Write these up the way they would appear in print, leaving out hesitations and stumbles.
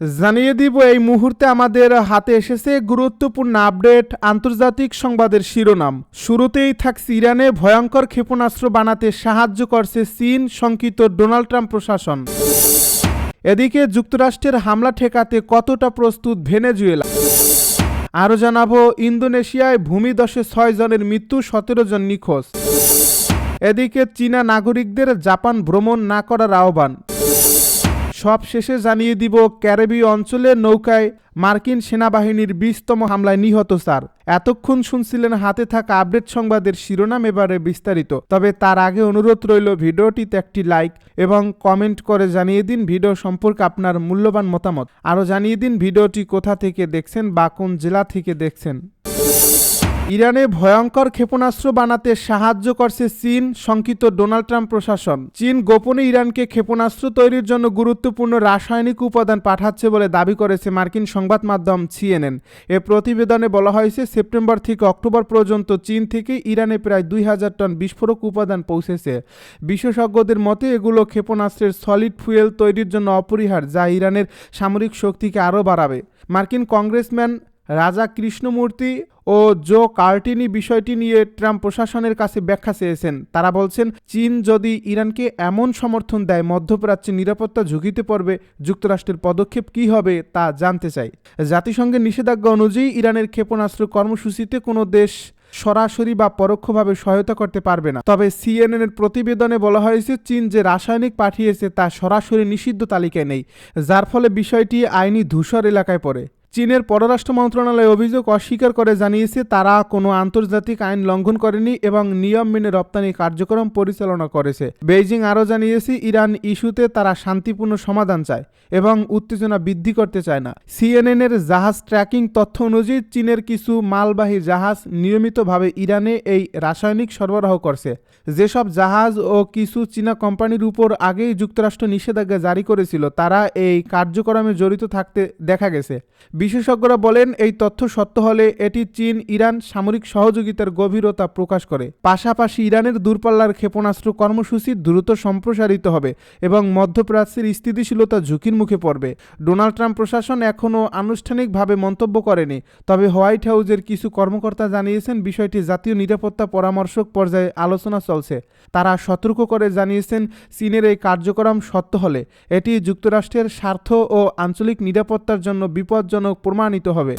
জানিয়ে দিব এই মুহূর্তে আমাদের হাতে এসেছে গুরুত্বপূর্ণ আপডেট আন্তর্জাতিক সংবাদের শিরোনাম। শুরুতেই থাকছে ইরানে ভয়ঙ্কর ক্ষেপণাস্ত্র বানাতে সাহায্য করছে চীন, শঙ্কিত ডোনাল্ড ট্রাম্প প্রশাসন। এদিকে যুক্তরাষ্ট্রের হামলা ঠেকাতে কতটা প্রস্তুত ভেনেজুয়েলা। আরও জানাবো ইন্দোনেশিয়ায় ভূমিধসে 6 জনের মৃত্যু, 17 জন নিখোঁজ। এদিকে চীনা নাগরিকদের জাপান ভ্রমণ না করার আহ্বান। সব শেষে জানিয়ে দিব ক্যারিবীয় অঞ্চলে নৌকায় মার্কিন সেনাবাহিনীর 20তম হামলায় নিহত 4। এতক্ষণ শুনছিলেন হাতে থাকা আপডেট সংবাদের শিরোনাম, এবারে বিস্তারিত। তবে তার আগে অনুরোধ রইল ভিডিওটিতে একটি লাইক এবং কমেন্ট করে জানিয়ে দিন ভিডিও সম্পর্কে আপনার মূল্যবান মতামত। আরও জানিয়ে দিন ভিডিওটি কোথা থেকে দেখছেন বা কোন জেলা থেকে দেখছেন। ইরানে ভয়ঙ্কর ক্ষেপণাস্ত্র বানাতে সাহায্য করছে চীন, শঙ্কিত ডোনাল্ড ট্রাম্প প্রশাসন। চীন গোপনে ইরানকে ক্ষেপণাস্ত্র তৈরির জন্য গুরুত্বপূর্ণ রাসায়নিক উপাদান পাঠাচ্ছে বলে দাবি করেছে মার্কিন সংবাদ মাধ্যম সিএনএন। এ প্রতিবেদনে বলা হয়েছে সেপ্টেম্বর থেকে অক্টোবর পর্যন্ত চীন থেকে ইরানে প্রায় 2000 টন বিস্ফোরক উপাদান পৌঁছেছে। বিশেষজ্ঞদের মতে এগুলো ক্ষেপণাস্ত্রের সলিড ফুয়েল তৈরির জন্য অপরিহার্য, যা ইরানের সামরিক শক্তিকে আরও বাড়াবে। মার্কিন কংগ্রেসম্যান রাজা কৃষ্ণমূর্তি ও জো কার্টিনি বিষয়টি নিয়ে ট্রাম্প প্রশাসনের কাছে ব্যাখ্যা চেয়েছেন। তারা বলছেন, চীন যদি ইরানকে এমন সমর্থন দেয় মধ্যপ্রাচ্যের নিরাপত্তা ঝুঁকিতে পড়বে। যুক্তরাষ্ট্রের পদক্ষেপ কী হবে তা জানতে চাই। জাতিসংঘের নিষেধাজ্ঞা অনুযায়ী ইরানের ক্ষেপণাস্ত্র কর্মসূচিতে কোনো দেশ সরাসরি বা পরোক্ষভাবে সহায়তা করতে পারবে না। তবে সিএনএনের প্রতিবেদনে বলা হয়েছে, চীন যে রাসায়নিক পাঠিয়েছে তা সরাসরি নিষিদ্ধ তালিকায় নেই, যার ফলে বিষয়টি আইনি ধূসর এলাকায় পড়ে। চীনের পররাষ্ট্র মন্ত্রণালয় অভিযোগ অস্বীকার করে জানিয়েছে তারা কোনো আন্তর্জাতিক আইন লঙ্ঘন করেনি এবং নিয়ম মেনে রপ্তানি কার্যক্রম পরিচালনা করেছে। বেইজিং আরও জানিয়েছে ইরান ইস্যুতে তারা শান্তিপূর্ণ সমাধান চায় এবং উত্তেজনা বৃদ্ধি করতে চায় না। সিএনএনের জাহাজ ট্র্যাকিং তথ্য অনুযায়ী চীনের কিছু মালবাহী জাহাজ নিয়মিতভাবে ইরানে এই রাসায়নিক সরবরাহ করছে। যেসব জাহাজ ও কিছু চীনা কোম্পানির উপর আগেই যুক্তরাষ্ট্র নিষেধাজ্ঞা জারি করেছিল, তারা এই কার্যক্রমে জড়িত থাকতে দেখা গেছে। বিশেষজ্ঞরা বলেন, এই তথ্য সত্য হলে এটি চীন ইরান সামরিক সহযোগিতার গভীরতা প্রকাশ করে। পাশাপাশি ইরানের দূরপাল্লার ক্ষেপণাস্ত্র কর্মসূচি দ্রুত সম্প্রসারিত হবে এবং মধ্যপ্রাচ্যের স্থিতিশীলতা ঝুঁকির মুখে পড়বে। ডোনাল্ড ট্রাম্প প্রশাসন এখনও আনুষ্ঠানিকভাবে মন্তব্য করেনি, তবে হোয়াইট হাউসের কিছু কর্মকর্তা জানিয়েছেন বিষয়টি জাতীয় নিরাপত্তা পরামর্শক পর্যায়ে আলোচনা চলছে। তারা সতর্ক করে জানিয়েছেন, চীনের এই কার্যক্রম সত্য হলে এটি যুক্তরাষ্ট্রের স্বার্থ ও আঞ্চলিক নিরাপত্তার জন্য বিপজ্জনক প্রমাণিত হবে।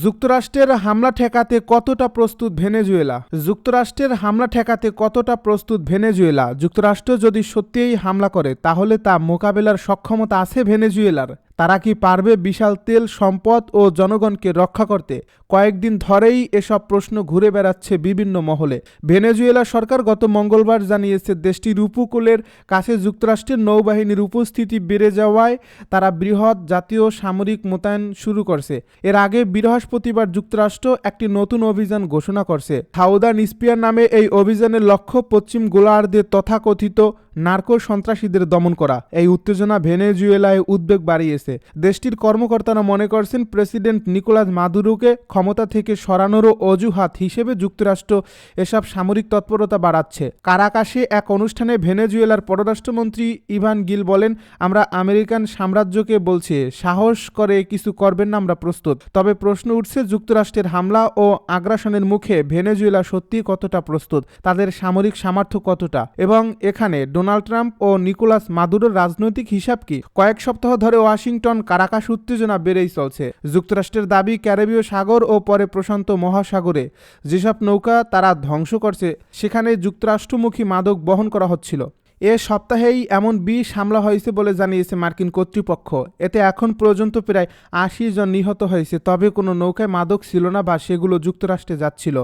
যুক্তরাষ্ট্রের হামলা ঠেকাতে কতটা প্রস্তুত ভেনেজুয়েলা। যুক্তরাষ্ট্রের হামলা ঠেকাতে কতটা প্রস্তুত ভেনেজুয়েলা। যুক্তরাষ্ট্র যদি সত্যিই হামলা করে তাহলে তা মোকাবেলার সক্ষমতা আছে ভেনেজুয়েলার। তারা কি পারবে বিশাল তেল সম্পদ ও জনগণকে রক্ষা করতে? কয়েকদিন ধরেই এসব প্রশ্ন ঘুরে বেড়াচ্ছে বিভিন্ন মহলে। ভেনেজুয়েলা সরকার গত মঙ্গলবার জানিয়েছে, দেশটির উপকূলের কাছে যুক্তরাষ্ট্রের নৌবাহিনীর উপস্থিতি বেড়ে যাওয়ায় তারা বৃহৎ জাতীয় সামরিক মোতায়েন শুরু করছে। এর আগে বৃহস্পতিবার যুক্তরাষ্ট্র একটি নতুন অভিযান ঘোষণা করছে। সাউদার্ন স্পিয়ার নামে এই অভিযানের লক্ষ্য পশ্চিম গোলার্ধে তথাকথিত নার্কো সন্ত্রাসীদের দমন করা। এই উত্তেজনা ভেনেজুয়েলায় উদ্বেগ বাড়িয়েছে। দেশটির কর্মকর্তারা মনে করছেন, প্রেসিডেন্ট নিকোলাস মাদুরোকে ক্ষমতা থেকে সরানোরও অজুহাত হিসেবে যুক্তরাষ্ট্র এসব সামরিক তৎপরতা বাড়াচ্ছে। কারাকাশে এক অনুষ্ঠানে ভেনেজুয়েলার পররাষ্ট্রমন্ত্রী ইভান গিল বলেন, আমরা আমেরিকান সাম্রাজ্যকে বলছি, সাহস করে কিছু করবেন না, আমরা প্রস্তুত। তবে প্রশ্ন উঠছে, যুক্তরাষ্ট্রের হামলা ও আগ্রাসনের মুখে ভেনেজুয়েলা সত্যি কতটা প্রস্তুত, তাদের সামরিক সামর্থ্য কতটা, এবং এখানে ডোনাল্ড ট্রাম্প ও নিকোলাস মাদুরোর রাজনৈতিক হিসাব কি? কয়েক সপ্তাহ ধরে ওয়াশিংটন কারাকাশ উত্তেজনা বেড়েই চলছে। যুক্তরাষ্ট্রের দাবি, ক্যারিবীয় সাগর ও পরে প্রশান্ত মহাসাগরে যেসব নৌকা তারা ধ্বংস করছে সেখানে যুক্তরাষ্ট্রমুখী মাদক বহন করা হচ্ছিল। এ সপ্তাহেই এমন 20 হামলা হয়েছে বলে জানিয়েছে মার্কিন কর্তৃপক্ষ। এতে এখন পর্যন্ত প্রায় 80 জন নিহত হয়েছে। তবে কোনো নৌকায় মাদক ছিল না বা সেগুলো যুক্তরাষ্ট্রে যাচ্ছিল,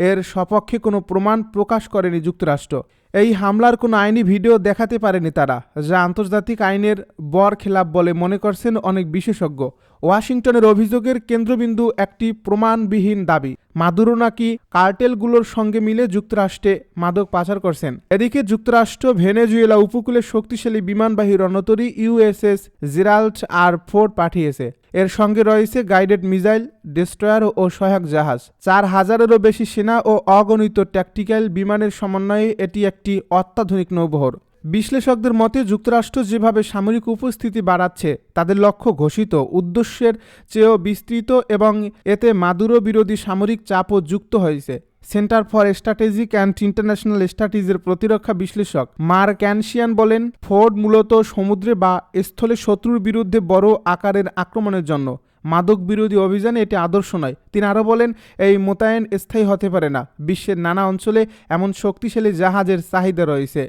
এর সপক্ষে কোনো প্রমাণ প্রকাশ করেনি যুক্তরাষ্ট্র। এই হামলার কোনো আইনি ভিডিও দেখাতে পারেনি তারা, যা আন্তর্জাতিক আইনের বরখেলাপ বলে মনে করছেন অনেক বিশেষজ্ঞ। ওয়াশিংটনের অভিযোগের কেন্দ্রবিন্দু একটি প্রমাণবিহীন দাবি, মাদুরো নাকি কার্টেলগুলোর সঙ্গে মিলে যুক্তরাষ্ট্রে মাদক পাচার করছেন। এদিকে যুক্তরাষ্ট্র ভেনেজুয়েলা উপকূলে শক্তিশালী বিমানবাহী রণতরী ইউএসএস জেরাল্ড আর ফোর্ড পাঠিয়েছে। এর সঙ্গে রয়েছে গাইডেড মিসাইল, ডেস্ট্রয়ার ও সহায়ক জাহাজ। 4000-এরও বেশি সেনা ও অগণিত ট্যাকটিক্যাল বিমানের সমন্বয়ে এটি একটি অত্যাধুনিক নৌবহর। বিশ্লেষকদের মতে যুক্তরাষ্ট্র যেভাবে সামরিক উপস্থিতি বাড়াচ্ছে তাদের লক্ষ্য ঘোষিত উদ্দেশ্যের চেয়েও বিস্তৃত এবং এতে মাদুরো বিরোধী সামরিক চাপও যুক্ত হয়েছে। Center for strategic and international স্টাডিজের প্রতিরক্ষা বিশ্লেষক মার্ক ক্যানশিয়ান বলেন, ফোর্ড মূলত সমুদ্রে বা স্থলে শত্রুর বিরুদ্ধে বড় আকারের আক্রমণের জন্য। মাদক বিরোধী অভিযানে এটি আদর্শ নয়। তিনি আরও বলেন, এই মোতায়েন স্থায়ী হতে পারে না। বিশ্বের নানা অঞ্চলে এমন শক্তিশালী জাহাজের চাহিদা রয়েছে।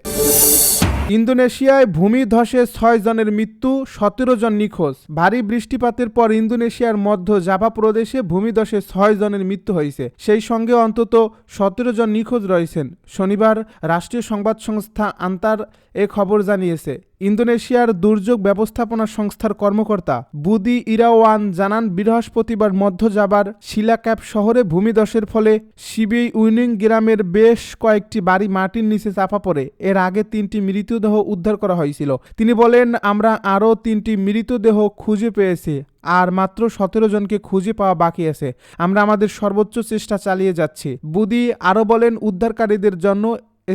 ইন্দোনেশিয়ায় ভূমিধসে 6 জনের মৃত্যু, 17 জন নিখোঁজ। ভারী বৃষ্টিপাতের পর ইন্দোনেশিয়ার মধ্য জাভা প্রদেশে ভূমিধসে 6 জনের মৃত্যু হয়েছে। সেই সঙ্গে অন্তত 17 জন নিখোঁজ রয়েছেন। শনিবার রাষ্ট্রীয় সংবাদ সংস্থা আন্তার এ খবর জানিয়েছে। ইন্দোনেশিয়ার দুর্যোগ ব্যবস্থাপনা সংস্থার কর্মকর্তা বুদি ইরাওয়ান জানান, বৃহস্পতিবার মধ্য জাভার শিলাক্যাপ শহরে ভূমিধসের ফলে শিবেই উইনিং গ্রামের বেশ কয়েকটি বাড়ি মাটির নিচে চাপা পড়ে। এর আগে 3টি মৃতদেহ উদ্ধার করা হয়েছিল। তিনি বলেন, আমরা আরও 3টি মৃতদেহ খুঁজে পেয়েছি আর মাত্র 17 জনকে খুঁজে পাওয়া বাকি আছে। আমরা আমাদের সর্বোচ্চ চেষ্টা চালিয়ে যাচ্ছি। বুদি আরও বলেন, উদ্ধারকারীদের জন্য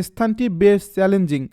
স্থানটি বেশ চ্যালেঞ্জিং।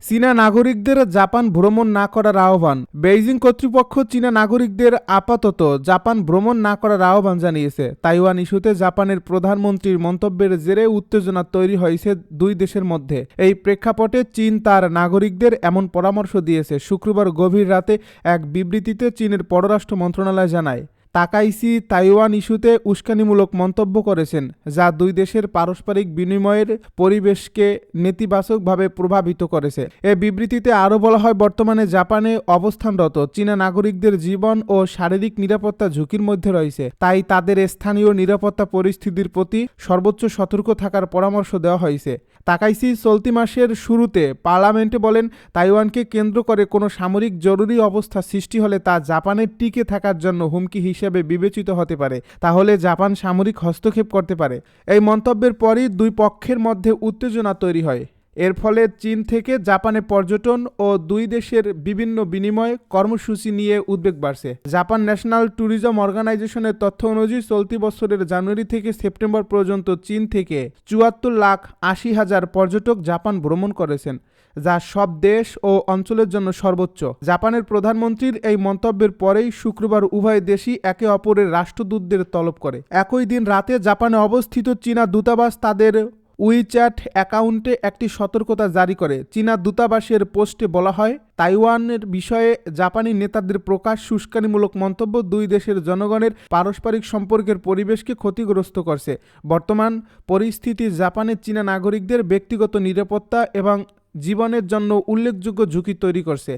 চীনা নাগরিকদের জাপান ভ্রমণ না করার আহ্বান। বেইজিং কর্তৃপক্ষ চীনা নাগরিকদের আপাতত জাপান ভ্রমণ না করার আহ্বান জানিয়েছে। তাইওয়ান ইস্যুতে জাপানের প্রধানমন্ত্রীর মন্তব্যের জেরে উত্তেজনা তৈরি হয়েছে দুই দেশের মধ্যে। এই প্রেক্ষাপটে চীন তার নাগরিকদের এমন পরামর্শ দিয়েছে। শুক্রবার গভীর রাতে এক বিবৃতিতে চীনের পররাষ্ট্র মন্ত্রণালয় জানায়, তাকাইসি তাইওয়ান ইস্যুতে উস্কানিমূলক মন্তব্য করেছেন, যা দুই দেশের পারস্পরিক বিনিময়ের পরিবেশকে নেতিবাচকভাবে প্রভাবিত করেছে। এ বিবৃতিতে আরও বলা হয়, বর্তমানে জাপানে অবস্থানরত চীনা নাগরিকদের জীবন ও শারীরিক নিরাপত্তা ঝুঁকির মধ্যে রয়েছে। তাই তাদের স্থানীয় নিরাপত্তা পরিস্থিতির প্রতি সর্বোচ্চ সতর্ক থাকার পরামর্শ দেওয়া হয়েছে। তাকাইসি চলতি মাসের শুরুতে পার্লামেন্টে বলেন, তাইওয়ানকে কেন্দ্র করে কোনো সামরিক জরুরি অবস্থা সৃষ্টি হলে তা জাপানের টিকে থাকার জন্য হুমকি হিসেবে বিবেচিত হতে পারে। তাহলে জাপান সামরিক হস্তক্ষেপ করতে পারে। এই মন্তব্যের পরই দুই পক্ষের মধ্যে উত্তেজনা তৈরি হয়। এর ফলে চীন থেকে জাপানে পর্যটন ও দুই দেশের বিভিন্ন বিনিময় কর্মসূচি নিয়ে উদ্বেগ বাড়ছে। জাপান ন্যাশনাল ট্যুরিজম অর্গানাইজেশনের তথ্য অনুযায়ী চলতি বছরের জানুয়ারি থেকে সেপ্টেম্বর পর্যন্ত চীন থেকে 74,80,000 পর্যটক জাপান ভ্রমণ করেছেন, যা সব দেশ ও অঞ্চলের জন্য সর্বোচ্চ। জাপানের প্রধানমন্ত্রীর এই মন্তব্যের পরেই শুক্রবার উভয় দেশই একে অপরের রাষ্ট্রদূতদের তলব করে। একই দিন রাতে জাপানে অবস্থিত চীনা দূতাবাস তাদের উইচ্যাট অ্যাকাউন্টে একটি সতর্কতা জারি করে। চীনা দূতাবাসের পোস্টে বলা হয়, তাইওয়ানের বিষয়ে জাপানি নেতাদের প্রকাশ উস্কানিমূলক মন্তব্য দুই দেশের জনগণের পারস্পরিক সম্পর্কের পরিবেশকে ক্ষতিগ্রস্ত করছে। বর্তমান পরিস্থিতি জাপানের চীনা নাগরিকদের ব্যক্তিগত নিরাপত্তা এবং জীবনের জন্য উল্লেখযোগ্য ঝুঁকি তৈরি করছে।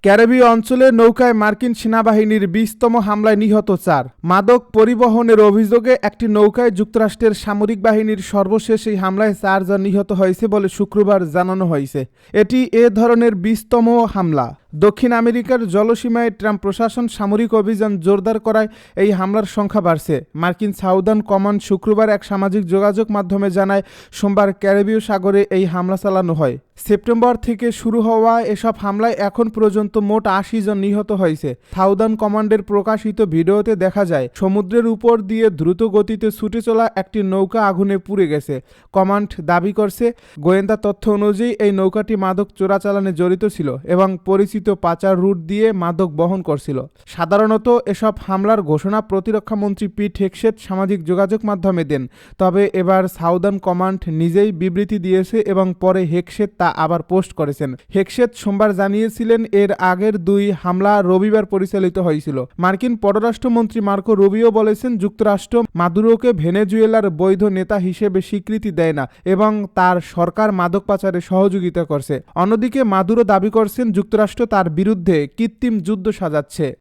ক্যারিবীয় অঞ্চলে নৌকায় মার্কিন সেনাবাহিনীর 20তম হামলায় নিহত 4। মাদক পরিবহনের অভিযোগে একটি নৌকায় যুক্তরাষ্ট্রের সামরিক বাহিনীর সর্বশেষ এই হামলায় 4 জন নিহত হয়েছে বলে শুক্রবার জানানো হয়েছে। এটি এ ধরনের 20তম হামলা। দক্ষিণ আমেরিকার জলসীমায় ট্রাম্প প্রশাসন সামরিক অভিযান জোরদার করায় এই হামলার সংখ্যা বাড়ছে। মার্কিন সাউদার্ন কমান্ড শুক্রবার এক সামাজিক যোগাযোগ মাধ্যমে জানায়, সোমবার ক্যারিবীয় সাগরে এই হামলা চালানো হয়। সেপ্টেম্বর থেকে শুরু হওয়া এসব হামলায় এখন পর্যন্ত মোট 80 জন নিহত হয়েছে। সাউদার্ন কমান্ডের প্রকাশিত ভিডিওতে দেখা যায়, সমুদ্রের উপর দিয়ে দ্রুত গতিতে ছুটে চলা একটি নৌকা আগুনে পুড়ে গেছে। কমান্ড দাবি করছে, গোয়েন্দা তথ্য অনুযায়ী এই নৌকাটি মাদক চোরাচালানে জড়িত ছিল এবং পরিচিত পাচার রুট দিয়ে মাদক বহন করছিল। সাধারণত এসব হামলার ঘোষণা প্রতিরক্ষামন্ত্রী পিট হেগসেট সামাজিক যোগাযোগ মাধ্যমে দেন। তবে এবার সাউদার্ন কমান্ড নিজেই বিবৃতি দিয়েছে এবং পরে হেগসেট তা আবার পোস্ট করেছেন। হেগসেট সোমবার জানিয়েছিলেন, এর আগের 2 হামলা রবিবার পরিচালিত হয়েছিল। মার্কিন পররাষ্ট্রমন্ত্রী মার্কো রুবিও বলেছেন, যুক্তরাষ্ট্র মাদুরোকে ভেনেজুয়েলার বৈধ নেতা হিসেবে স্বীকৃতি দেয় না এবং তার সরকার মাদক পাচারে সহযোগিতা করছে। অন্যদিকে মাদুরো দাবি করছেন, যুক্তরাষ্ট্র তার বিরুদ্ধে কৃত্রিম যুদ্ধ সাজাচ্ছে।